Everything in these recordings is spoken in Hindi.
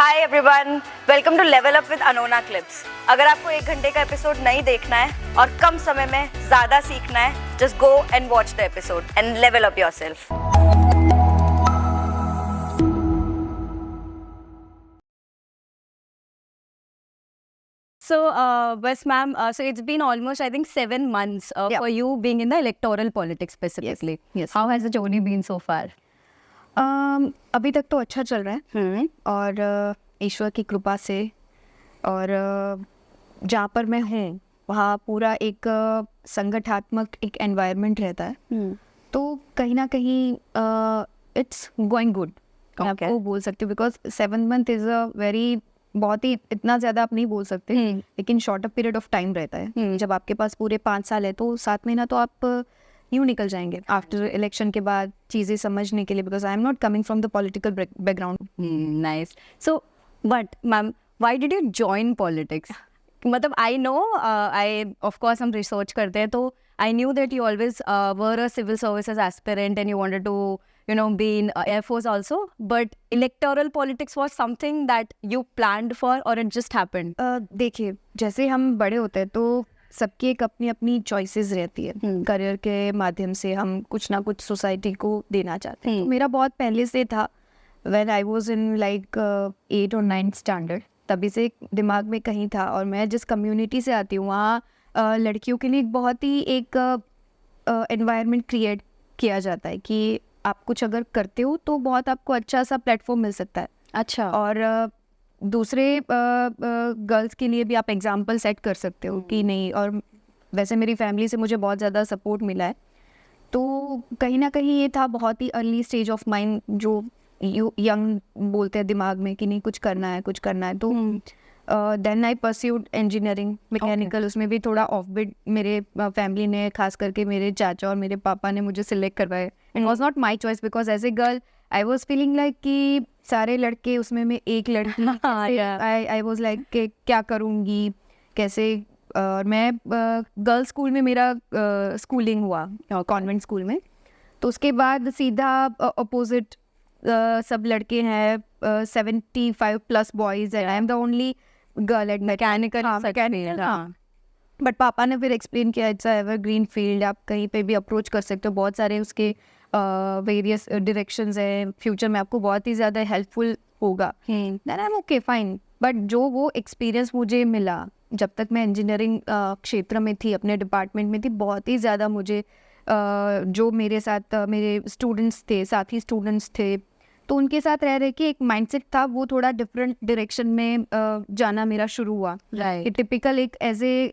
Hi everyone, welcome to level up with Anona clips. अगर आपको 1 घंटे का एपिसोड नहीं देखना है और कम समय में ज़्यादा सीखना है, just go and watch the episode and level up yourself. Bas ma'am, so it's been almost, I think, 7 months Yeah. for you being in the electoral politics specifically. Yes. How has the journey been so far? अभी तक तो अच्छा चल रहा है और ईश्वर की कृपा से और जहाँ पर मैं हूँ वहाँ पूरा एक संगठनात्मक एक एनवायरनमेंट रहता है, तो कहीं ना कहीं इट्स गोइंग गुड मैं Okay. आपको बोल सकती हूँ। Because 7 month is a very बहुत ही इतना ज़्यादा आप नहीं बोल सकते, लेकिन शॉर्टर पीरियड ऑफ टाइम रहता है। जब आपके पास पूरे 5 साल है तो 7 महीना तो आप यूँ निकल जाएंगे आफ्टर इलेक्शन के बाद चीज़ें समझने के लिए, because I am not coming from the political background. Nice. So, but ma'am, why did you join politics? मतलब I know, I of course हम research करते हैं, तो I knew that you always were a civil services aspirant and you wanted to, you know, be in Air Force also. But electoral politics was something that you planned for, or it just happened? देखिए, जैसे हम बड़े होते हैं तो सबकी एक अपनी अपनी चॉइसेस रहती है। करियर के माध्यम से हम कुछ ना कुछ सोसाइटी को देना चाहते हैं। तो मेरा बहुत पहले से था, when I was in like 8 और 9 स्टैंडर्ड, तभी से दिमाग में कहीं था। और मैं जिस कम्युनिटी से आती हूँ वहाँ लड़कियों के लिए एक बहुत ही एक एनवायरनमेंट क्रिएट किया जाता है कि आप कुछ अगर करते हो तो बहुत आपको अच्छा सा प्लेटफॉर्म मिल सकता है। अच्छा। और दूसरे गर्ल्स के लिए भी आप एग्जाम्पल सेट कर सकते हो कि नहीं। और वैसे मेरी फैमिली से मुझे बहुत ज़्यादा सपोर्ट मिला है, तो कहीं ना कहीं ये था बहुत ही अर्ली स्टेज ऑफ माइंड जो यंग बोलते हैं दिमाग में कि नहीं कुछ करना है कुछ करना है। तो then I pursued engineering mechanical. उसमें भी थोड़ा ऑफ बिट मेरे फैमिली ने, खास करके मेरे चाचा और मेरे पापा ने मुझे सिलेक्ट करवाया। It was not my choice because as a girl I was feeling like कि सारे लड़के उसमें मैं एक लड़की। आई वॉज लाइक क्या करूँगी कैसे। और मैं गर्ल्स स्कूल में मेरा स्कूलिंग हुआ, कॉन्वेंट स्कूल में। तो उसके बाद सीधा अपोजिट सब लड़के हैं, 75 प्लस बॉयज है। I am the only girl at mechanical. But पापा ने फिर एक्सप्लेन किया इट्स एवरग्रीन फील्ड, आप कहीं पे भी अप्रोच कर सकते हो, बहुत सारे उसके वेरियस डायरेक्शंस हैं, फ्यूचर में आपको बहुत ही ज़्यादा हेल्पफुल होगा। Then I am okay fine. But जो वो एक्सपीरियंस मुझे मिला जब तक मैं इंजीनियरिंग क्षेत्र में थी, अपने डिपार्टमेंट में थी, बहुत ही ज़्यादा मुझे जो मेरे साथ मेरे स्टूडेंट्स थे, साथी स्टूडेंट्स थे, तो उनके साथ रह रहे कि एक माइंडसेट था वो थोड़ा डिफरेंट डायरेक्शन में जाना मेरा शुरू हुआ। कि टिपिकल एक एज ए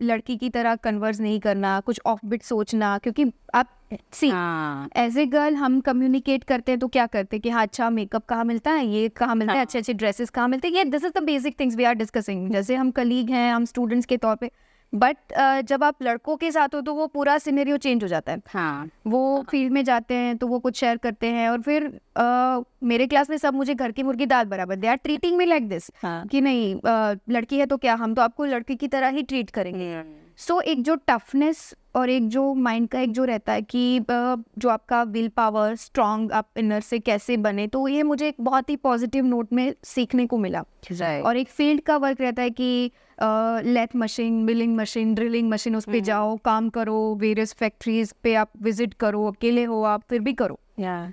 लड़की की तरह कन्वर्स नहीं करना, कुछ ऑफ बिट सोचना। क्योंकि आप सी एज ए गर्ल हम कम्युनिकेट करते हैं तो क्या करते हैं कि हाँ अच्छा मेकअप कहाँ मिलता है, ये कहाँ मिलता है, अच्छे अच्छे ड्रेसेस कहाँ मिलते हैं, ये this is the basic things we are discussing. जैसे हम कलीग हैं, हम स्टूडेंट्स के तौर पे। बट जब आप लड़कों के साथ हो तो वो पूरा सिनेरियो चेंज हो जाता है। वो फील्ड में जाते हैं तो वो कुछ शेयर करते हैं, और फिर मेरे क्लास में सब मुझे घर की मुर्गी दाल बराबर, they are treating me like this कि नहीं लड़की है तो क्या, हम तो आपको लड़की की तरह ही ट्रीट करेंगे। सो एक जो टफनेस और एक जो माइंड का एक जो रहता है कि जो आपका विल पावर स्ट्रांग आप इनर से कैसे बने, तो ये मुझे एक बहुत ही पॉजिटिव नोट में सीखने को मिला। और एक फील्ड का वर्क रहता है कि lathe machine, milling machine, drilling machine, उस पे जाओ, काम करो, वेरियस फैक्ट्रीज पे आप विजिट करो, अकेले हो आप फिर भी करो।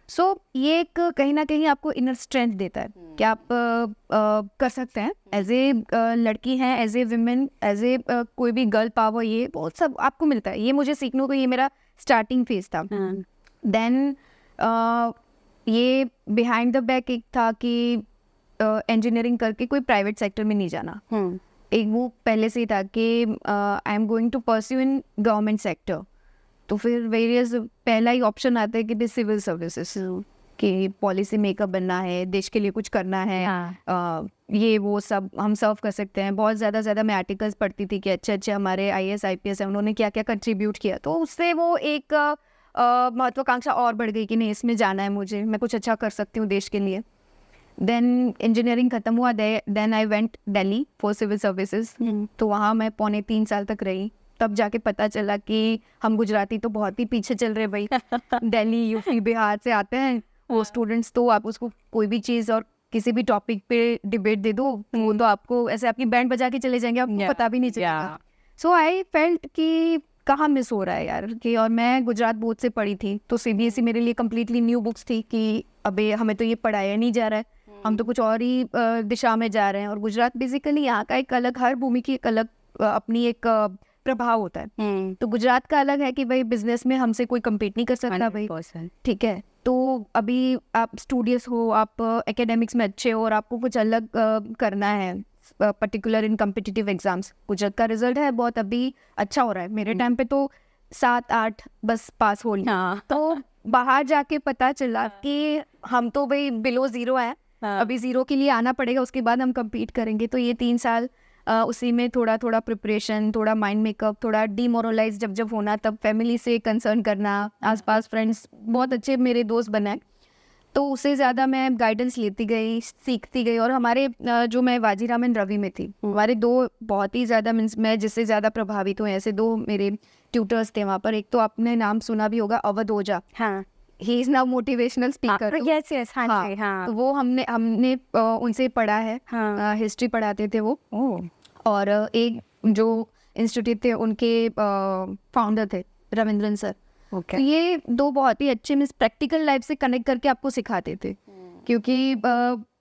सो ये एक कहीं ना कहीं आपको इनर स्ट्रेंथ देता है कि आप कर सकते हैं एज ए लड़की हैं, as a women, as a कोई भी गर्ल पावर, ये बहुत सब आपको मिलता है। ये मुझे सीखने को, ये मेरा स्टार्टिंग फेज था। देन ये बिहाइंड द बैक एक था कि इंजीनियरिंग करके कोई प्राइवेट सेक्टर में नहीं जाना। एक वो पहले से ही था कि I am going to pursue in government sector. तो फिर वेरियस पहला ही ऑप्शन आता है कि सिविल सर्विसेज, कि पॉलिसी मेकर बनना है, देश के लिए कुछ करना है। ये वो सब हम सर्व कर सकते हैं। बहुत ज़्यादा मैं आर्टिकल्स पढ़ती थी कि अच्छे हमारे IAS IPS हैं, उन्होंने क्या क्या कंट्रीब्यूट किया। तो उससे वो एक महत्वाकांक्षा और बढ़ गई कि नहीं इसमें जाना है मुझे, मैं कुछ अच्छा कर सकती हूँ देश के लिए। देन इंजीनियरिंग ख़त्म हुआ, then I went Delhi for civil services. तो वहाँ मैं 3.25 साल तक रही। तब जाके पता चला कि हम गुजराती तो बहुत ही पीछे चल रहे भाई। दिल्ली, यूपी, बिहार से आते हैं वो स्टूडेंट्स, तो आप उसको कोई भी चीज़ और किसी भी टॉपिक पे डिबेट दे दो, वो तो आपको ऐसे आपकी बैंड बजा के चले जाएंगे, आपको Yeah. पता भी नहीं चलेगा. Yeah. सो आई फेल्ट कि कहाँ मिस हो रहा है यार. कि और मैं गुजरात बोर्ड से पढ़ी थी, तो CBSE मेरे लिए कम्प्लीटली न्यू बुक्स थी कि अबे हमें तो ये पढ़ाया नहीं जा रहा है, हम तो कुछ और ही दिशा में जा रहे हैं. और गुजरात बेसिकली यहाँ का एक अलग, हर भूमि की एक अलग अपनी एक प्रभाव होता है. तो गुजरात का अलग है कि भाई बिजनेस में हमसे कोई कम्पीट नहीं कर सकता भाई, 100%. ठीक है. तो अभी आप स्टूडियस हो, आप एकेडमिक्स में अच्छे हो और आपको कुछ अलग करना है पर्टिकुलर इन कम्पिटिटिव एग्जाम्स. गुजरात का रिजल्ट है बहुत अभी अच्छा हो रहा है. मेरे टाइम पे तो 7-8 बस पास हो लिया. हाँ. तो बाहर जाके पता चला कि हम तो भाई बिलो जीरो है, हाँ. अभी जीरो के लिए आना पड़ेगा, उसके बाद हम compete करेंगे. तो ये 3 साल उसी में थोड़ा थोड़ा प्रिपरेशन, थोड़ा माइंड मेकअप, थोड़ा डीमोरलाइज जब होना तब फैमिली से कंसर्न करना, आसपास फ्रेंड्स बहुत अच्छे मेरे दोस्त बनाए, तो उससे ज़्यादा मैं गाइडेंस लेती गई, सीखती गई. और हमारे जो मैं वाजीराम एंड रवि में थी, हमारे 2 बहुत ही ज़्यादा मीन्स मैं जिससे ज़्यादा प्रभावित हुए, ऐसे 2 मेरे ट्यूटर्स थे वहाँ पर. एक तो आपने नाम सुना भी होगा, अवध ओझा. हाँ. He is now motivational speaker. Yes, yes. हाँ हाँ, जी. हाँ. तो वो हमने उनसे पढ़ा है, हाँ. हिस्ट्री पढ़ाते थे वो. Oh. और एक जो इंस्टीट्यूट थे उनके फाउंडर थे रविंद्रन सर. तो Okay. ये 2 बहुत ही अच्छे मीन्स प्रैक्टिकल लाइफ से कनेक्ट करके आपको सिखाते थे. क्योंकि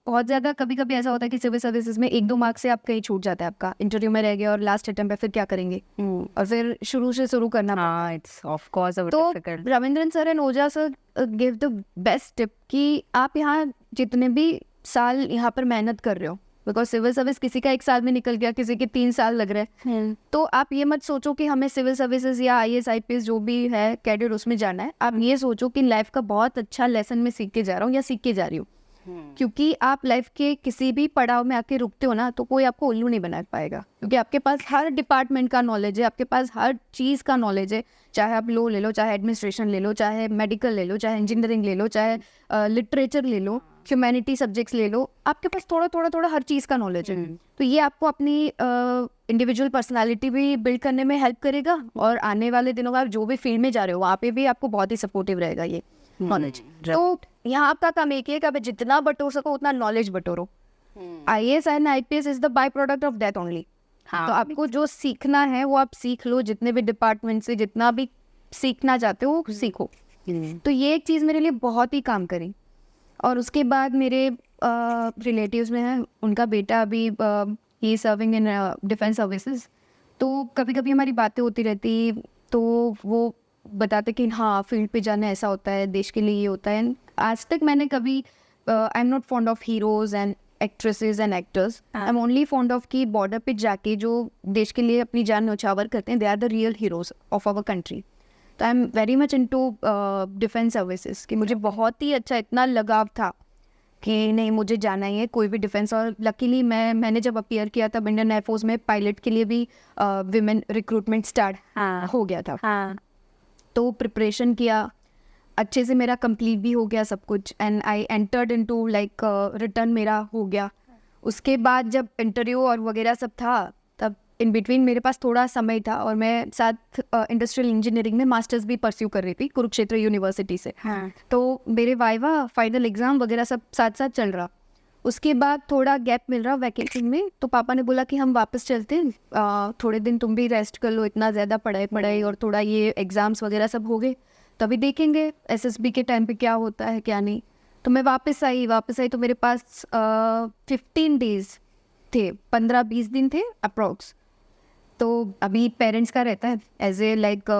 बहुत ज़्यादा कभी कभी ऐसा होता है कि सिविल सर्विसेज में 1-2 मार्क्स से आप कहीं छूट जाता है, आपका इंटरव्यू में रह गया और लास्ट अटेम्प्ट पे फिर क्या करेंगे, और फिर शुरू से शुरू करना पड़ता है. हाँ, it's of course a bit तो difficult. Ravindran sir and Ojha sir give the best tip कि आप यहाँ जितने भी साल यहाँ पर मेहनत कर रहे हो, बिकॉज सिविल सर्विस किसी का 1 साल में निकल गया, किसी के 3 साल लग रहे हैं, तो आप ये मत सोचो कि हमें सिविल सर्विसेज या IAS IPS जो भी है कैडेट उसमें जाना है. आप ये सोचो कि लाइफ का बहुत अच्छा लेसन मैं सीख के जा रहा हूँ या सीख के जा रही हूँ. क्योंकि आप लाइफ के किसी भी पड़ाव में आके रुकते हो ना, तो कोई आपको उल्लू नहीं बना पाएगा, क्योंकि आपके पास हर डिपार्टमेंट का नॉलेज है, आपके पास हर चीज़ का नॉलेज है. चाहे आप लॉ ले लो, चाहे एडमिनिस्ट्रेशन ले लो, चाहे मेडिकल ले लो, चाहे इंजीनियरिंग ले लो, चाहे लिटरेचर ले लो, ह्यूमैनिटी सब्जेक्ट्स ले लो, आपके पास थोड़ा हर चीज़ का नॉलेज है. तो ये आपको अपनी इंडिविजुअल पर्सनालिटी भी बिल्ड करने में हेल्प करेगा, और आने वाले दिनों में आप जो भी फील्ड में जा रहे हो वहाँ पे भी आपको बहुत ही सपोर्टिव रहेगा ये नॉलेज. तो यहाँ आपका काम एक ही है कि आप जितना बटोर सको उतना नॉलेज बटोरो. IAS and IPS is the by product of that only. हाँ. तो आपको जो सीखना है वो आप सीख लो, जितने भी डिपार्टमेंट से जितना भी सीखना चाहते हो वो सीखो. तो ये एक चीज़ मेरे लिए बहुत ही काम करी. और उसके बाद मेरे रिलेटिव्स में है, उनका बेटा अभी ही सर्विंग इन डिफेंस सर्विसेज. तो कभी कभी हमारी बातें होती रहती, तो वो बताते कि हाँ फील्ड पे जाना ऐसा होता है, देश के लिए ये होता है. आज तक मैंने कभी I am not fond of heroes and actresses and actors. I am only fond of कि बॉर्डर पे जाके जो देश के लिए अपनी जान न्यौछावर करते हैं, they are the real heroes of our country. तो I am very much into defence services कि मुझे बहुत ही अच्छा इतना लगाव था कि नहीं मुझे जाना ही है कोई भी डिफेंस. और लकीली मैंने जब अपीयर किया तब इंडियन एयरफोर्स में पायलट के लिए भी विमेन रिक्रूटमेंट स्टार्ट हो गया था. हाँ. तो प्रिपरेशन किया अच्छे से, मेरा कंप्लीट भी हो गया सब कुछ, and I entered into like return मेरा हो गया. उसके बाद जब इंटरव्यू और वगैरह सब था, तब इन बिटवीन मेरे पास थोड़ा समय था, और मैं साथ इंडस्ट्रियल इंजीनियरिंग में मास्टर्स भी परस्यू कर रही थी कुरुक्षेत्र यूनिवर्सिटी से. हाँ. तो मेरे वाइवा फाइनल एग्ज़ाम वगैरह सब साथ साथ चल रहा. उसके बाद थोड़ा गैप मिल रहा वैकेशन में, तो पापा ने बोला कि हम वापस चलते हैं, थोड़े दिन तुम भी रेस्ट कर लो, इतना ज़्यादा पढ़ाई और थोड़ा ये एग्ज़ाम्स वगैरह सब हो गए, तभी देखेंगे SSB के टाइम पे क्या होता है क्या नहीं. तो मैं वापस आई तो मेरे पास 15 डेज थे, 15-20 दिन थे अप्रॉक्स. तो अभी पेरेंट्स का रहता है एज ए लाइक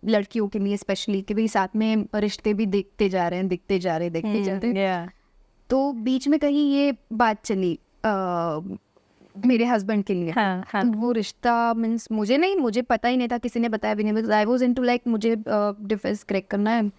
लड़कियों के लिए स्पेशली कि भाई साथ में रिश्ते भी देखते जा रहे हैं. तो बीच में कहीं ये बात चली मेरे हस्बैंड के लिए. हाँ. तो वो रिश्ता मीन्स मुझे पता ही नहीं था, किसी ने बताया भी नहीं, because I was into like मुझे डिफेंस क्रैक करना है,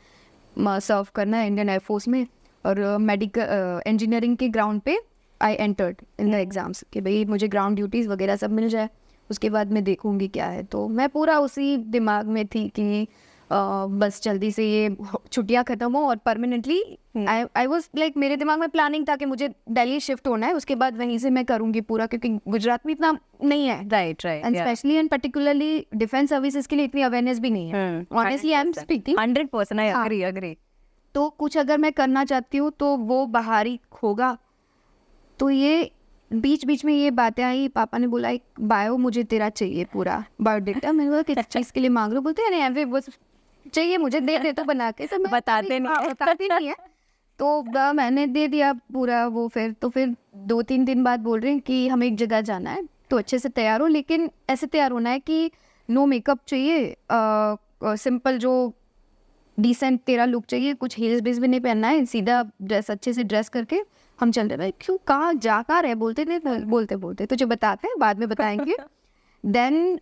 सर्व करना है इंडियन एयरफोर्स में, और मेडिकल इंजीनियरिंग के ग्राउंड पे I entered in the exams कि भाई मुझे ग्राउंड ड्यूटीज़ वगैरह सब मिल जाए, उसके बाद मैं देखूंगी क्या है. तो मैं पूरा उसी दिमाग में थी कि बस जल्दी से ये छुट्टियां खत्म हो और परमानेंटली आई वाज लाइक मेरे दिमाग में प्लानिंग था कि मुझे दिल्ली शिफ्ट होना है, उसके बाद वहीं से मैं करूंगी पूरा, क्योंकि गुजरात में इतना नहीं है. Right. And specially and particularly defence services के लिए इतनी अवेयरनेस भी नहीं है. Honestly I am speaking 100%. I agree. तो कुछ अगर मैं करना चाहती हूँ तो वो बाहर ही होगा, तो ये बीच बीच में ये बातें आई, पापा ने बोला एक बायो मुझे तेरा चाहिए पूरा बायोडेटा। मैंने बोला किस चीज़ के लिए मांग रहे हो? बोलते हैं अरे बस चाहिए मुझे, दे दे तो बना के। तो मैं बताते नहीं हाँ, बताती नहीं है। तो मैंने दे दिया पूरा वो। फिर 2-3 दिन बाद बोल रहे हैं कि हमें एक जगह जाना है, तो अच्छे से तैयार हो, लेकिन ऐसे तैयार होना है कि नो मेकअप चाहिए, सिंपल जो डिसेंट तेरा लुक चाहिए, कुछ हील्स बील्स भी नहीं पहनना है, सीधा ड्रेस अच्छे से ड्रेस करके हम चल रहे। भाई क्यों, कहाँ जा कहाँ रहे, बोलते थे बोलते तुझे बताते हैं, बाद में बताएंगे। देन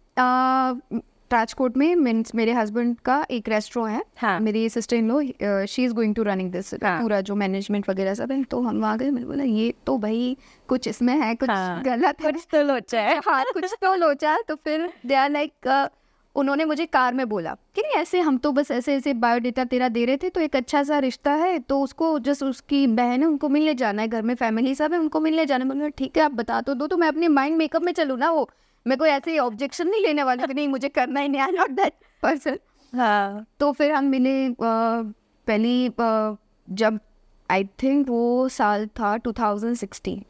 राजकोट में मीन्स मेरे हस्बैंड का एक रेस्टोरेंट है। हाँ. मेरी sister in law she is going to running this, हाँ. पूरा जो मैनेजमेंट वगैरह सब है। तो हम वहाँ गए, मैंने बोला ये तो भाई कुछ इसमें है, कुछ हाँ. गलत है, कुछ तो लोचा है। हाँ कुछ तो लोचा। तो फिर दे आर लाइक उन्होंने मुझे कार में बोला कि नहीं ऐसे हम तो बस ऐसे ऐसे बायोडेटा तेरा दे रहे थे, तो एक अच्छा सा रिश्ता है, तो उसको जस्ट उसकी बहन है उनको मिलने जाना है, घर में फैमिली सब है उनको मिलने जाना है। मैंने ठीक है आप बता तो दो, तो मैं अपने माइंड मेकअप में चलूँ ना, वो मैं कोई ऐसे ऑब्जेक्शन नहीं लेने वाली कि नहीं मुझे करना ही नहीं, आई नॉट दैट पर्सन। हाँ. तो फिर हम मिले पहली जब आई थिंक वो साल था 2016,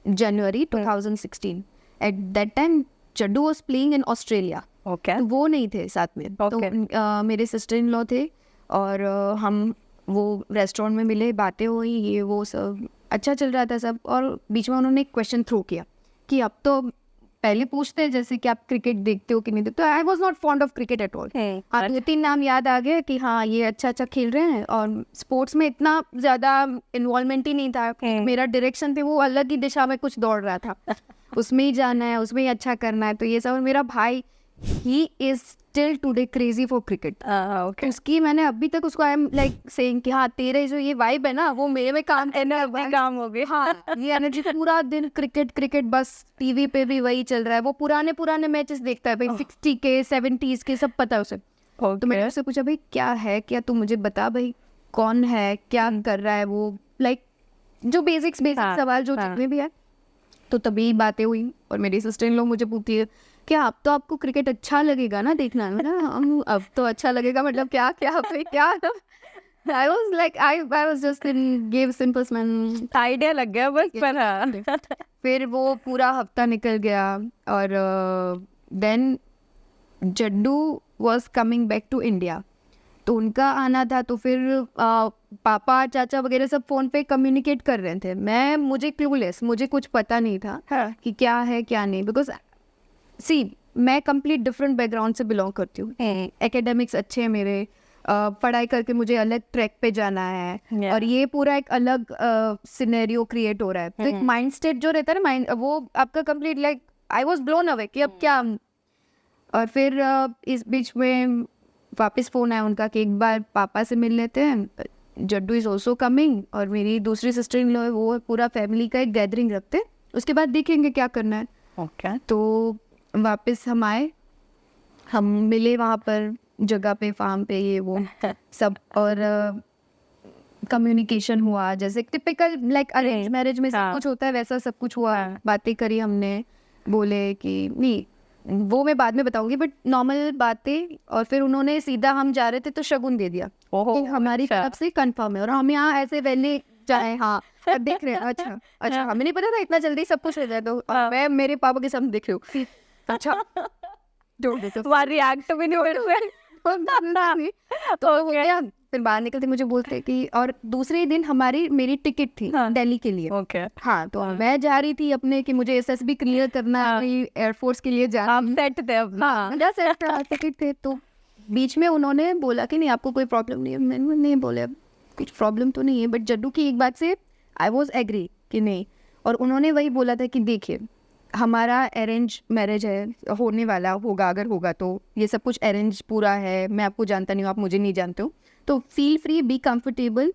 जनवरी 2016। At that time Chaddu was playing in Australia. Okay. तो वो नहीं थे साथ में। Okay. तो मेरे सिस्टर इन लॉ थे और हम वो रेस्टोरेंट में मिले, बातें हुई, ये वो सब अच्छा चल रहा था सब। और बीच में उन्होंने एक क्वेश्चन थ्रो किया कि अब तो पहले पूछते हैं जैसे कि आप क्रिकेट देखते हो कि नहीं देखते हो। I was not fond of cricket at all. हाँ 2-3 नाम याद आ गए कि हाँ ये अच्छा खेल रहे हैं, और स्पोर्ट्स में इतना ज़्यादा इन्वॉल्वमेंट ही नहीं था। मेरा डायरेक्शन थे वो अलग ही दिशा में कुछ दौड़ रहा था, उसमें ही जाना है, उसमें ही अच्छा करना है, तो ये सब। और मेरा भाई he is still today crazy for cricket. Okay. उसकी मैंने अभी तक उसको आई एम लाइक सेइंग कि हाँ तेरे जो ये वाइब है ना वो मेरे में काम एनर्जी काम हो गई. हाँ ये एनर्जी पूरा दिन क्रिकेट क्रिकेट, बस टीवी पे भी वही चल रहा है। वो पुराने मैचेस देखता है भाई, 60 के 70s के सब पता है उसे। तो मैंने उससे पूछा भाई क्या है, क्या तू मुझे बता भाई कौन है, क्या कर रहा है वो, लाइक जो बेसिक हाँ, सवाल जो हाँ. जितने भी है। तो तभी बातें हुई और मेरी सिस्टर इन लोग मुझे पूछती है कि अब तो आपको क्रिकेट अच्छा लगेगा ना देखना है ना। अब तो अच्छा लगेगा मतलब क्या क्या भाई क्या। I was like I was just in give simple man, idea लग गया बस पर. हाँ. फिर वो पूरा हफ्ता निकल गया और then Jaddu was coming back to India, तो उनका आना था। तो फिर पापा चाचा वगैरह सब फ़ोन पे कम्युनिकेट कर रहे थे। मुझे क्लूलेस, मुझे कुछ पता नहीं था हाँ. कि क्या है क्या नहीं। बिकॉज सी मैं कंप्लीट डिफरेंट बैकग्राउंड से बिलोंग करती हूँ। एकेडमिक्स अच्छे हैं मेरे, पढ़ाई करके मुझे अलग ट्रैक पे जाना है। Yeah. और ये पूरा एक अलग सिनेरियो क्रिएट हो रहा है। तो एक माइंड स्टेट जो रहता है ना माइंड, वो आपका complete like I was blown away कि अब क्या। और फिर इस बीच में वापस फ़ोन आया उनका कि एक बार पापा से मिल लेते हैं, जड्डू इज़ ऑल्सो कमिंग। और मेरी दूसरी सिस्टर इन लॉ है, वो पूरा फैमिली का एक गैदरिंग रखते हैं, उसके बाद देखेंगे क्या करना है। ओके. तो वापस हम आए, हम मिले वहाँ पर जगह पे, फार्म पे, ये वो सब। और कम्युनिकेशन हुआ जैसे टिपिकल लाइक अरेंज मैरिज में सब कुछ होता है वैसा सब कुछ हुआ। बातें करी हमने, बोले कि नहीं वो मैं बाद में बताऊंगी, बट नॉर्मल बातें। और फिर उन्होंने सीधा, हम जा रहे थे तो शगुन दे दिया कि हमारी तरफ से कंफर्म है और हम यहाँ ऐसे वैले जाए। हाँ देख रहे हैं, अच्छा हमें नहीं पता था इतना जल्दी सब कुछ हो जाए। तो मैं मेरे पापा के सामने देख रही हूँ, अच्छा रिएक्ट भी नहीं हो रहे. तो हो गया। फिर बाहर निकलते मुझे बोलते कि, और दूसरे दिन मेरी टिकट थी दिल्ली के लिए। ओके. हाँ तो मैं जा रही थी अपने कि मुझे एसएसबी क्लियर करना है, एयरफोर्स के लिए जाना। आप सेट थे अब. हाँ टिकट थे। तो बीच में उन्होंने बोला कि नहीं आपको कोई प्रॉब्लम नहीं है। मैंने नहीं बोले कुछ प्रॉब्लम तो नहीं है, बट जड्डू की एक बात से आई वॉज एग्री कि नहीं। और उन्होंने वही बोला था कि देखिए हमारा अरेंज मैरिज है, होने वाला होगा, अगर होगा तो ये सब कुछ अरेंज पूरा है। मैं आपको जानता नहीं हूँ, आप मुझे नहीं जानते हो, तो feel free, be comfortable.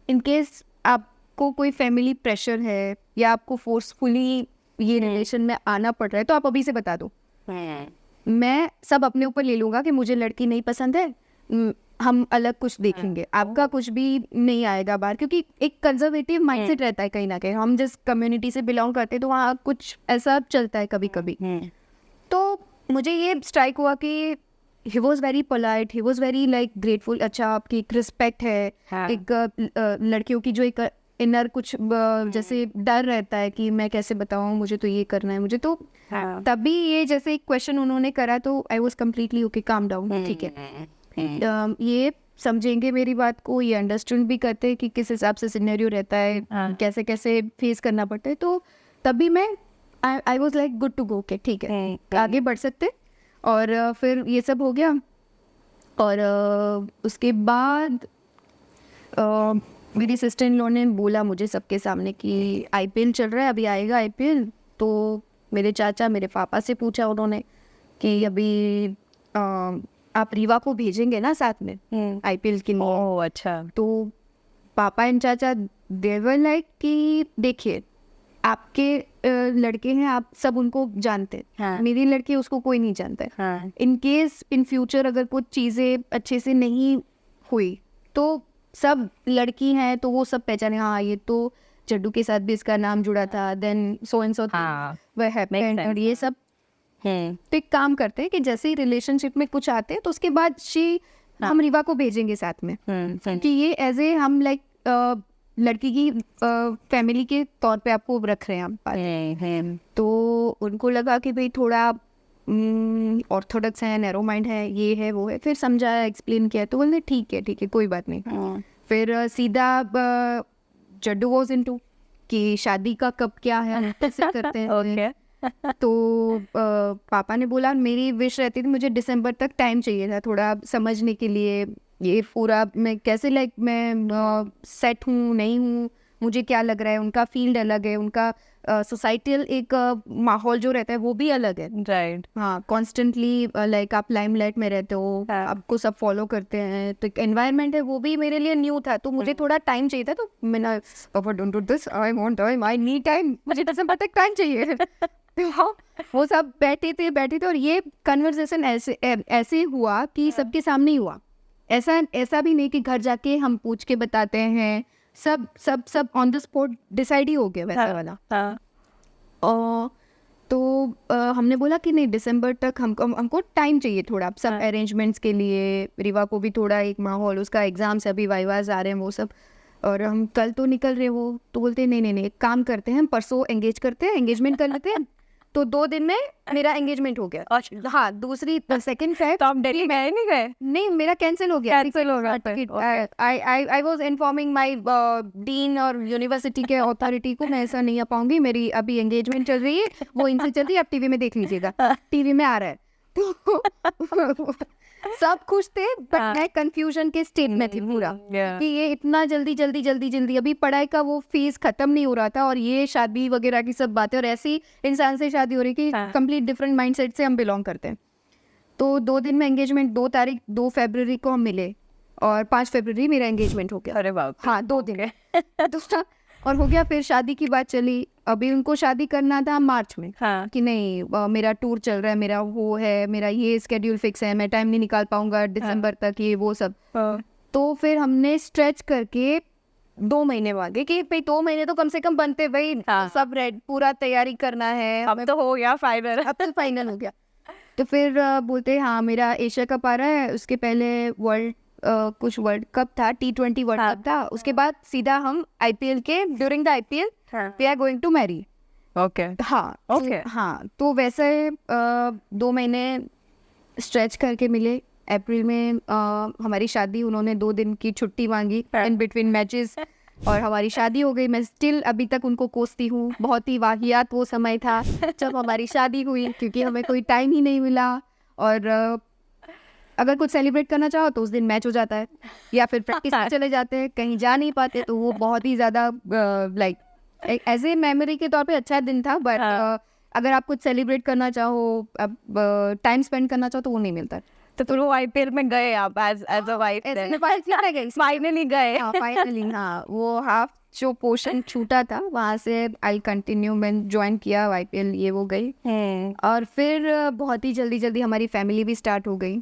In case आपको कोई फैमिली प्रेशर है या आपको फोर्सफुली ये रिलेशन में आना पड़ रहा है तो आप अभी से बता दो, मैं सब अपने ऊपर ले लूँगा कि मुझे लड़की नहीं पसंद है, हम अलग कुछ देखेंगे, आपका कुछ भी नहीं आएगा बाहर। क्योंकि एक कंजर्वेटिव माइंडसेट रहता है कहीं ना कहीं, हम जिस कम्युनिटी से बिलोंग करते हैं तो वहाँ कुछ ऐसा चलता है कभी कभी। तो मुझे ये स्ट्राइक हुआ कि he was very polite, he was very like grateful. अच्छा आपकी एक रिस्पेक्ट है, एक लड़कियों की जो एक इनर कुछ जैसे डर रहता है कि मैं कैसे बताऊँ, मुझे तो ये करना है, मुझे तो तभी ये जैसे एक क्वेश्चन उन्होंने करा तो I was completely okay, calm down, ठीक है। ये समझेंगे मेरी बात को, ये अंडरस्टैंड भी करते हैं कि किस हिसाब से सिनेरियो रहता है, कैसे कैसे फेस करना पड़ता है, तो तभी मैं I was like good to go, okay ठीक है आगे बढ़ सकते। और फिर ये सब हो गया। और उसके बाद मेरी सिस्टर इन लॉ ने बोला मुझे सबके सामने कि आईपीएल चल रहा है, अभी आएगा आईपीएल। तो मेरे चाचा मेरे पापा से पूछा उन्होंने कि अभी आप रीवा को भेजेंगे ना साथ में आईपीएल के लिए। ओह अच्छा। तो पापा एंड चाचा दे वर लाइक कि देखिए आपके लड़के हैं, आप सब उनको जानते हैं, हाँ. मेरी लड़की उसको कोई नहीं जानता है। हाँ. इन केस इन फ्यूचर अगर कुछ चीज़ें अच्छे से नहीं हुई तो सब लड़की हैं तो वो सब पहचाने, हाँ ये तो जड्डू के साथ भी इसका नाम जुड़ा था, देन सो एंड सो हाँ. वह हैपेंड, और ये सब। तो एक काम करते हैं कि जैसे ही रिलेशनशिप में कुछ आते हैं तो उसके बाद हम रीवा को भेजेंगे साथ में, कि ये एज ए हम लाइक लड़की की फैमिली के तौर पे आपको रख रहे हैं हम बात। तो उनको लगा कि भाई थोड़ा ऑर्थोडॉक्स है, नैरो माइंड है, ये है वो है, फिर समझाया एक्सप्लेन किया तो बोले ठीक है कोई बात नहीं। फिर सीधा जड्डू वॉज इनटू कि शादी का कब क्या है, कैसे करते हैं। तो पापा ने बोला, मेरी विश रहती थी मुझे दिसंबर तक टाइम चाहिए था थोड़ा समझने के लिए, ये पूरा मैं कैसे लाइक मैं सेट हूँ नहीं हूँ, मुझे क्या लग रहा है। उनका फील्ड अलग है, उनका सोसाइटल एक माहौल जो रहता है वो भी अलग है, राइट। हाँ, कॉन्स्टेंटली लाइक आप लाइमलाइट में रहते हो, आपको सब फॉलो करते हैं, तो एक एनवायरनमेंट है वो भी मेरे लिए न्यू था, तो मुझे थोड़ा टाइम चाहिए था। तो मैंने पापा don't do this, I want time, I need time, मुझे दिसंबर तक टाइम चाहिए। तो वो सब बैठे थे और ये कन्वर्सेशन ऐसे हुआ कि सबके सामने ही हुआ, ऐसा भी नहीं कि घर जाके हम पूछ के बताते हैं, सब ऑन द स्पॉट डिसाइड ही हो गया वैसा वाला। तो हमने बोला कि नहीं दिसंबर तक हमको टाइम चाहिए थोड़ा सब अरेंजमेंट्स के लिए, रीवा को भी थोड़ा एक माहौल, उसका एग्जाम से अभी वाइवाज आ रहे हैं वो सब, और हम कल तो निकल रहे वो। तो बोलते नहीं एक काम करते हैं, हम परसों एंगेज करते हैं, एंगेजमेंट कर लेते हैं। तो 2 दिन में मेरा एंगेजमेंट हो गया। हाँ, दूसरी सेकंड फेब तो आप दिल्ली में नहीं गए? नहीं, मेरा कैंसिल हो गया। Okay. I was informing my dean और यूनिवर्सिटी के अथॉरिटी को, मैं ऐसा नहीं आ पाऊंगी, मेरी अभी एंगेजमेंट चल रही है, वो इनसे चल रही है, आप टीवी में देख लीजिएगा, टीवी में आ रहा है। तो सब खुश थे, बट मैं कंफ्यूजन के स्टेट में थी पूरा कि ये इतना जल्दी अभी पढ़ाई का वो फेज खत्म नहीं हो रहा था, और ये शादी वगैरह की सब बातें, और ऐसी इंसान से शादी हो रही कि कंप्लीट डिफरेंट माइंडसेट से हम बिलोंग करते हैं। तो 2 दिन में एंगेजमेंट, 2 फरवरी को हम मिले और 5 फरवरी मेरा एंगेजमेंट हो गया। अरे बाप। हाँ, 2 दिन दूसरा और हो गया। फिर शादी की बात चली, अभी उनको शादी करना था मार्च में, हाँ. कि नहीं मेरा टूर चल रहा है, मेरा वो है, मेरा ये स्केड्यूल फिक्स है, मैं टाइम नहीं निकाल पाऊंगा दिसंबर तक, ये वो सब। तो फिर हमने स्ट्रेच करके 2 महीने मांगे कि भाई 2 महीने तो कम से कम बनते भाई, सब रेड पूरा तैयारी करना है। अब तो हो गया फाइनल, अब तो फाइनल हो गया। तो फिर बोलते हाँ मेरा एशिया कप आ रहा है, उसके पहले कुछ वर्ल्ड कप था, T20 वर्ल्ड कप था, उसके बाद सीधा हम आईपीएल के during the IPL we are going to marry. Okay. हाँ ओके। हाँ, तो वैसे 2 महीने स्ट्रेच करके मिले। अप्रैल में हमारी शादी, उन्होंने 2 दिन की छुट्टी मांगी इन बिटवीन मैचेस, और हमारी शादी हो गई। मैं स्टिल अभी तक उनको कोसती हूँ, बहुत ही वाहियात वो समय था जब हमारी शादी हुई, क्योंकि हमें कोई टाइम ही नहीं मिला, और अगर कुछ सेलिब्रेट करना चाहो तो उस दिन मैच हो जाता है, या फिर प्रैक्टिस में चले जाते हैं, कहीं जा नहीं पाते, तो वो बहुत ही ज़्यादा लाइक एज ए मेमोरी के तौर पे अच्छा दिन था। बट अगर आप कुछ सेलिब्रेट करना चाहो, अब टाइम स्पेंड करना चाहो, तो वो नहीं मिलता। तो तुम आईपीएल में गए आप एज अ वाइफ? फाइनली गए। फाइनली हाँ, वो हाफ जो पोर्शन छूटा था वहाँ से आई कंटिन्यू, मैं ज्वाइन किया आईपीएल, ये वो गई। और फिर बहुत ही जल्दी हमारी फैमिली भी स्टार्ट हो गई।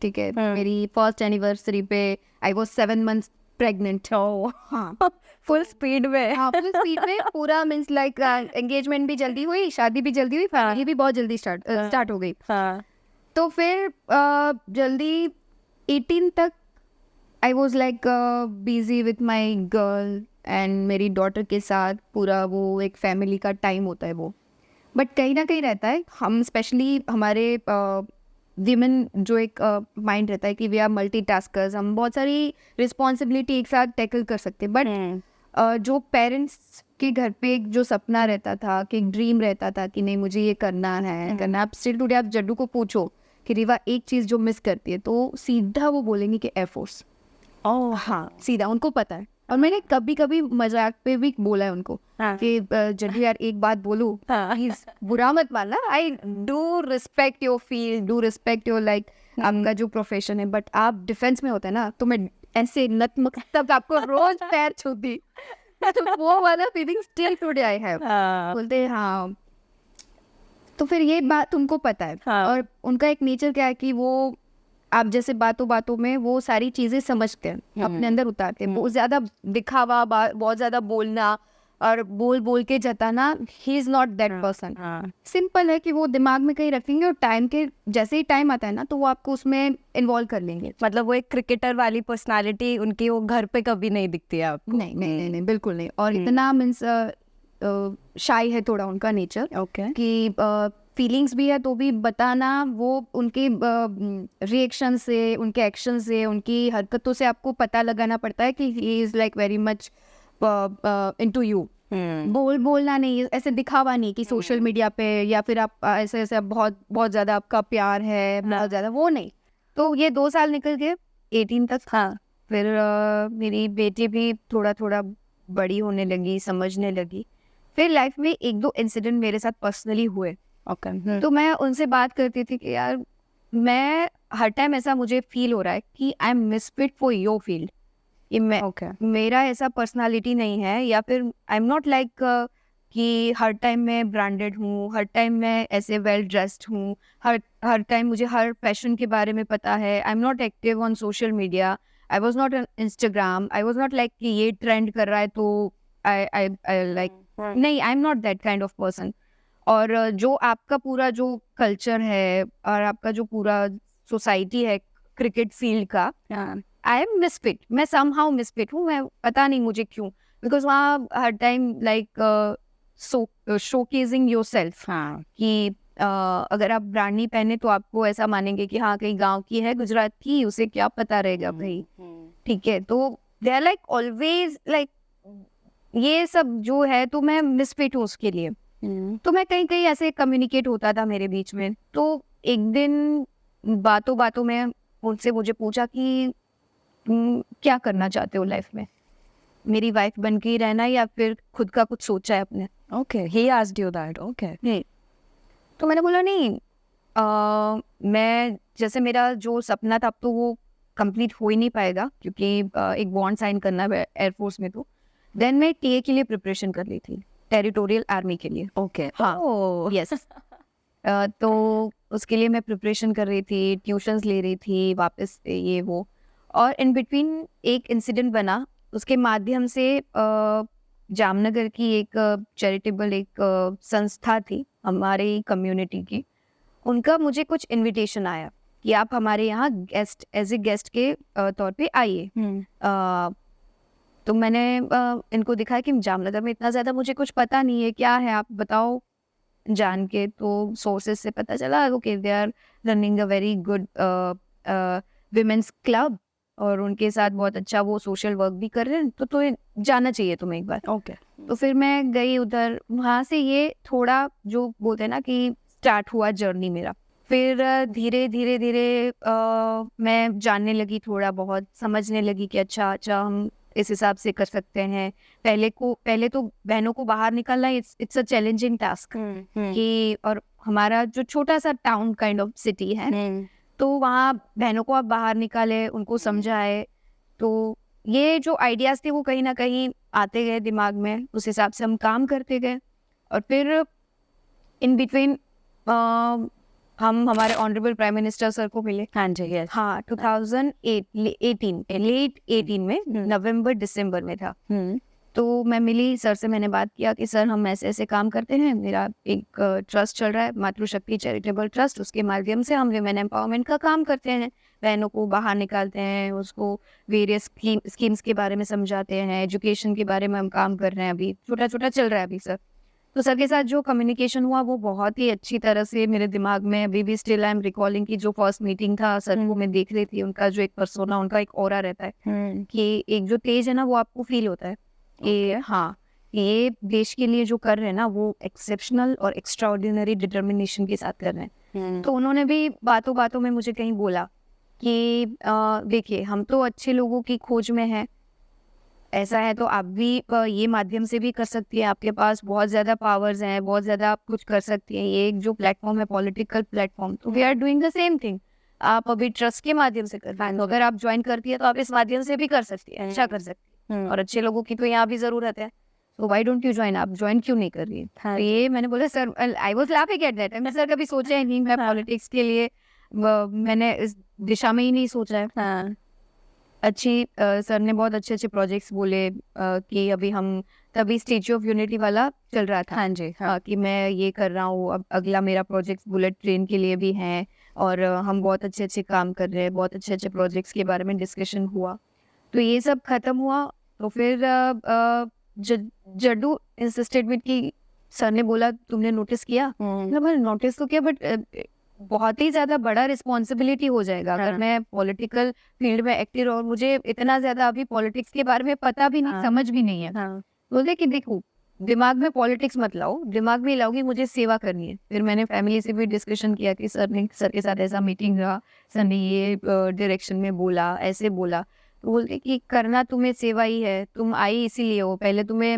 ठीक है, मेरी फर्स्ट एनिवर्सरी पे आई वाज 7 months प्रेग्नेंट। हाँ, फुल स्पीड में। हाँ, फुल स्पीड में पूरा, मीन्स लाइक एंगेजमेंट भी जल्दी हुई, शादी भी जल्दी हुई, फैमिली भी बहुत जल्दी स्टार्ट हो गई। तो फिर जल्दी 18 तक आई was like busy with my girl and मेरी डॉटर के साथ पूरा वो एक फैमिली का टाइम होता है वो. बट कहीं ना कहीं रहता है, हम स्पेशली हमारे विमेन जो एक माइंड रहता है कि वी आर मल्टीटास्कर्स, हम बहुत सारी रिस्पॉन्सिबिलिटी एक साथ टैकल कर सकते हैं. बट जो पेरेंट्स के घर पे एक जो सपना रहता था, कि एक ड्रीम रहता था कि नहीं मुझे ये करना है करना. आप स्टिल टुडे आप जड्डू को पूछो कि रिवा एक चीज़ जो मिस करती है, तो सीधा वो बोलेंगे कि एयरफोर्स. हाँ, सीधा उनको पता है. और मैंने कभी कभी मजाक पे भी बोला है उनको कि जड्डू यार एक बात बोलूं, प्लीज बुरा मत मानना, I do respect your field, do respect your like आपका जो प्रोफेशन है, बट आप डिफेंस में होते हैं ना, तो मैं ऐसे नतमस्तक आपको रोज पैर छूती. तो वो वाला feeling still today I have. बोलते हैं हाँ. तो फिर ये बात उनको पता है. और उनका एक नेचर क्या है कि वो आप जैसे बातों बातों में वो सारी चीजें समझते हैं, अपने अंदर उतारते हैं. बहुत ज्यादा दिखावा, बहुत ज्यादा बोलना और बोल बोल के जताना, he is not that person. Simple है कि वो दिमाग में कहीं रखेंगे और टाइम के जैसे ही टाइम आता है ना, तो वो आपको उसमें इन्वॉल्व कर लेंगे. मतलब वो एक क्रिकेटर वाली पर्सनालिटी उनकी वो घर पे कभी नहीं दिखती है आपको? नहीं नहीं नहीं नहीं, बिल्कुल नहीं. और इतना मीन्स शाई है थोड़ा उनका नेचर. ओके. कि फीलिंग्स भी है तो भी बताना, वो उनके रिएक्शन से, उनके एक्शन से, उनकी हरकतों से आपको पता लगाना पड़ता है कि he is like very much into you. बोलना नहीं, ऐसे दिखावा नहीं कि सोशल मीडिया पे या फिर आप ऐसे ऐसे बहुत बहुत ज्यादा आपका प्यार है, बहुत ज्यादा, वो नहीं. तो ये 2 साल निकल गए 18 तक. फिर मेरी बेटी भी थोड़ा थोड़ा बड़ी होने लगी, समझने लगी. फिर लाइफ में 1-2 इंसिडेंट मेरे साथ पर्सनली हुए. तो मैं उनसे बात करती थी कि यार मैं हर टाइम ऐसा मुझे फील हो रहा है कि I M misfit for your field. ये मैं मेरा ऐसा पर्सनालिटी नहीं है, या फिर आई एम नॉट लाइक कि हर टाइम मैं ब्रांडेड हूँ, हर टाइम मैं ऐसे वेल ड्रेस्ड हूँ, हर टाइम मुझे हर फैशन के बारे में पता है. I am not active on social media, I was not on Instagram, I was not like कि ये ट्रेंड कर रहा है तो आई लाइक, नहीं, I am not that kind of person. और जो आपका पूरा जो कल्चर है और आपका जो पूरा सोसाइटी है क्रिकेट फील्ड का, आई एम मिसफिट. मैं समहाउ मिसफिट हूँ. मैं पता नहीं मुझे क्यों, बिकॉज वहाँ हर टाइम लाइक शोकेजिंग योरसेल्फ, कि अगर आप ब्रांड नहीं पहने तो आपको ऐसा मानेंगे कि हाँ कहीं गांव की है, गुजरात की, उसे क्या पता रहेगा भाई. ठीक है, तो they are like always like ये सब जो है, तो मैं मिसफिट हूँ उसके लिए. तो मैं कहीं कहीं ऐसे कम्युनिकेट होता था मेरे बीच में. तो एक दिन बातों बातों में उनसे मुझे पूछा कि क्या करना चाहते हो लाइफ में, मेरी वाइफ बन के ही रहना या फिर खुद का कुछ सोचा है अपने. Okay, he asked you that. Okay. तो मैंने बोला नहीं, मैं जैसे मेरा जो सपना था अब तो वो कंप्लीट हो ही नहीं पाएगा, क्योंकि एक बॉन्ड साइन करना है एयरफोर्स में. तो देन मैं टीए के लिए प्रिपरेशन कर ली थी, टेरिटोरियल आर्मी के लिए. ओके. हाँ, यस. तो उसके लिए मैं प्रिपरेशन कर रही थी, ट्यूशंस ले रही थी वापस से, ये वो. और इन बिटवीन एक इंसिडेंट बना, उसके माध्यम से जामनगर की एक चैरिटेबल एक संस्था थी हमारी कम्युनिटी की, उनका मुझे कुछ इनविटेशन आया कि आप हमारे यहाँ गेस्ट, एज ए गेस्ट के तौर पे आइए. तो मैंने इनको दिखाया कि जामनगर में इतना ज़्यादा मुझे कुछ पता नहीं है, क्या है आप बताओ जान के. तो सोर्सेज से पता चला okay they are running a very good women's club, और उनके साथ बहुत अच्छा वो सोशल वर्क भी कर रहे हैं, तो जाना चाहिए तुम्हें एक बार. ओके. तो फिर मैं गई उधर. वहाँ से ये थोड़ा जो बोलते हैं ना कि स्टार्ट हुआ जर्नी मेरा. फिर धीरे धीरे धीरे मैं जानने लगी, थोड़ा बहुत समझने लगी कि अच्छा हम इस हिसाब से कर सकते हैं. पहले तो बहनों को बाहर निकलना इट्स अ चैलेंजिंग टास्क कि, और हमारा जो छोटा सा टाउन काइंड ऑफ सिटी है, तो वहाँ बहनों को आप बाहर निकाले, उनको समझाए. तो ये जो आइडियाज थे वो कहीं ना कहीं आते गए दिमाग में, उस हिसाब से हम काम करते गए. और फिर इन बिटवीन हम हमारे ऑनरेबल प्राइम मिनिस्टर सर को मिले. हाँ जी. यस. हाँ, 2018 लेट 18 में, नवंबर दिसंबर में था. तो मैं मिली सर से, मैंने बात किया कि सर हम ऐसे ऐसे काम करते हैं, मेरा एक ट्रस्ट चल रहा है मातृशक्ति चैरिटेबल ट्रस्ट, उसके माध्यम से हम विमेन एम्पावरमेंट का काम करते हैं, बहनों को बाहर निकालते हैं, उसको वेरियस स्कीम्स के बारे में समझाते हैं, एजुकेशन के बारे में हम काम कर रहे हैं, अभी छोटा छोटा चल रहा है अभी सर। तो सर के साथ जो कम्युनिकेशन हुआ वो बहुत ही अच्छी तरह से मेरे दिमाग में अभी भी स्टिल आई एम रिकॉलिंग की जो फर्स्ट मीटिंग था सर को मैं देख रही थी, उनका जो एक पर्सोना, उनका एक ऑरा रहता है कि एक जो तेज है ना वो आपको फील होता है कि हाँ ये देश के लिए जो कर रहे हैं ना वो एक्सेप्शनल और एक्स्ट्राऑर्डिनरी डिटर्मिनेशन के साथ कर रहे हैं। तो उन्होंने भी बातों बातों में मुझे कहीं बोला कि देखिए हम तो अच्छे लोगों की खोज में हैं, ऐसा है तो आप भी ये माध्यम से भी कर सकती हैं, आपके पास बहुत ज़्यादा पावर्स हैं, बहुत ज़्यादा आप कुछ कर सकती हैं, ये एक जो प्लेटफॉर्म है पॉलिटिकल प्लेटफॉर्म, तो we are doing the same thing. आप अभी ट्रस्ट के माध्यम से कर रही हैं, तो अगर आप ज्वाइन करती है तो आप इस माध्यम से भी कर सकती हैं, अच्छा कर सकती हैं, और अच्छे लोगों की तो यहाँ भी ज़रूरत है, तो व्हाई डोंट यू ज्वाइन, आप ज्वाइन क्यों नहीं कर रही है? तो ये मैंने बोला sir, I was laughing at that, मैं सर कभी सोचा ही नहीं मैं पॉलिटिक्स के लिए, मैंने इस दिशा में ही नहीं सोचा है। सर ने बहुत अच्छे अच्छे प्रोजेक्ट्स बोले कि अभी हम तभी स्टैच्यू ऑफ यूनिटी वाला चल रहा था, हाँ जी, कि मैं ये कर रहा हूँ, अब अगला मेरा प्रोजेक्ट बुलेट ट्रेन के लिए भी है, और हम बहुत अच्छे अच्छे काम कर रहे हैं, बहुत अच्छे अच्छे प्रोजेक्ट्स के बारे में डिस्कशन हुआ। तो ये सब खत्म हुआ तो फिर जड्डू इंसिस्टेड विद कि सर ने बोला तुमने नोटिस किया, मैंने नोटिस तो किया बट बहुत ही ज्यादा बड़ा रिस्पॉन्सिबिलिटी हो जाएगा अगर मैं पॉलिटिकल फील्ड में एक्टिव और मुझे इतना ज्यादा अभी पॉलिटिक्स के बारे में पता भी नहीं, समझ भी नहीं है। बोलते कि देखो दिमाग में पॉलिटिक्स मत लाओ, दिमाग में लाओगी मुझे सेवा करनी है। फिर मैंने फैमिली से भी डिस्कशन किया कि सर के साथ ऐसा मीटिंग रहा, सर ने ये डायरेक्शन में बोला, ऐसे बोला, तो बोलते कि करना तुम्हें सेवा ही है, तुम आई इसीलिए हो, पहले तुम्हें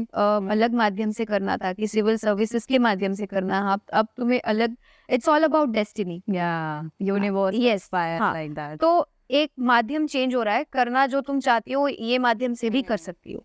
अलग माध्यम से करना था कि सिविल सर्विसेज के माध्यम से करना, अब तुम्हें अलग, it's all about destiny, universe, yes, like that. तो एक माध्यम चेंज हो रहा है, करना जो तुम चाहती हो ये माध्यम से भी कर सकती हो।